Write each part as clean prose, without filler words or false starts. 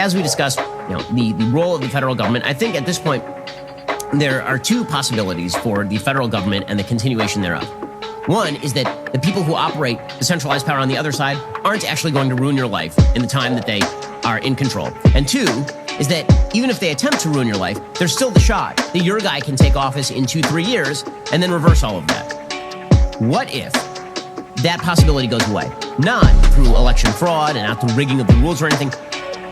as we discussed, the role of the federal government, I think at this point, there are two possibilities for the federal government and the continuation thereof. One is that the people who operate the centralized power on the other side aren't actually going to ruin your life in the time that they are in control. And two is that even if they attempt to ruin your life, there's still the shot that your guy can take office in 2-3 years and then reverse all of that. What if that possibility goes away? Not through election fraud and not through rigging of the rules or anything.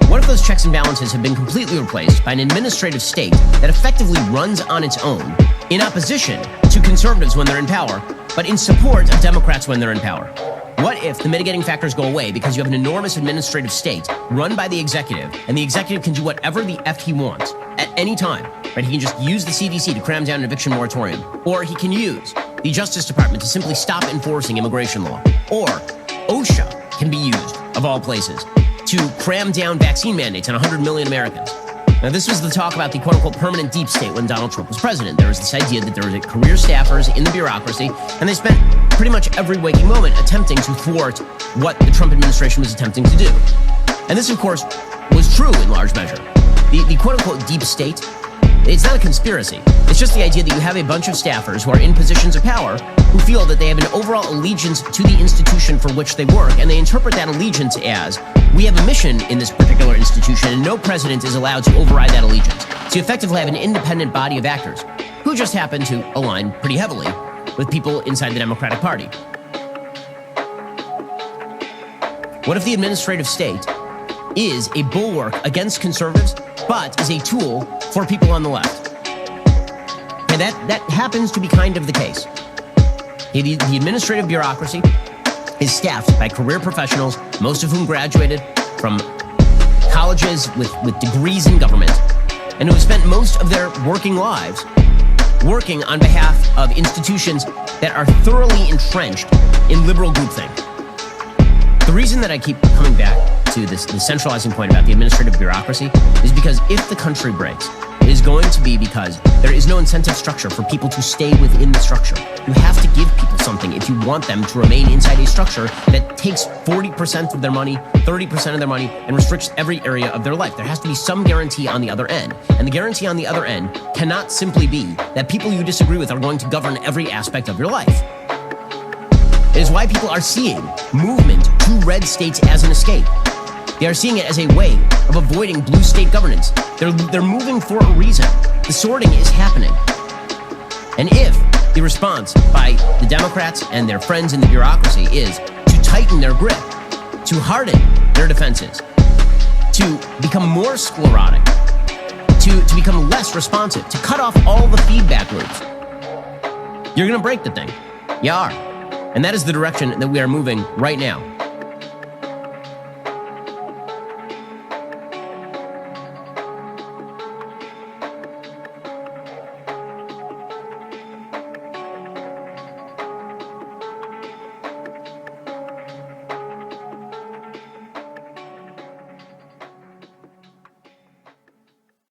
What if those checks and balances have been completely replaced by an administrative state that effectively runs on its own in opposition to conservatives when they're in power, but in support of Democrats when they're in power? What if the mitigating factors go away because you have an enormous administrative state run by the executive, and the executive can do whatever the F he wants at any time, right? He can just use the CDC to cram down an eviction moratorium, or he can use the Justice Department to simply stop enforcing immigration law, or OSHA can be used, of all places, to cram down vaccine mandates on 100 million Americans. Now, this was the talk about the quote-unquote permanent deep state when Donald Trump was president. There was this idea that there were career staffers in the bureaucracy, and they spent pretty much every waking moment attempting to thwart what the Trump administration was attempting to do. And this, of course, was true in large measure. The quote-unquote deep state, it's not a conspiracy. It's just the idea that you have a bunch of staffers who are in positions of power who feel that they have an overall allegiance to the institution for which they work, and they interpret that allegiance as, we have a mission in this particular institution, and no president is allowed to override that allegiance. So you effectively have an independent body of actors who just happen to align pretty heavily with people inside the Democratic Party. What if the administrative state is a bulwark against conservatives, but is a tool for people on the left? And that happens to be kind of the case. The administrative bureaucracy is staffed by career professionals, most of whom graduated from colleges with degrees in government, and who have spent most of their working lives working on behalf of institutions that are thoroughly entrenched in liberal groupthink. The reason that I keep coming back to the centralizing point about the administrative bureaucracy is because if the country breaks, it is going to be because there is no incentive structure for people to stay within the structure. You have to give people something if you want them to remain inside a structure that takes 40% of their money, 30% of their money, and restricts every area of their life. There has to be some guarantee on the other end. And the guarantee on the other end cannot simply be that people you disagree with are going to govern every aspect of your life. It is why people are seeing movement to red states as an escape. They are seeing it as a way of avoiding blue state governance. They're moving for a reason. The sorting is happening. And if the response by the Democrats and their friends in the bureaucracy is to tighten their grip, to harden their defenses, to become more sclerotic, to become less responsive, to cut off all the feedback loops, you're going to break the thing. You are. And that is the direction that we are moving right now.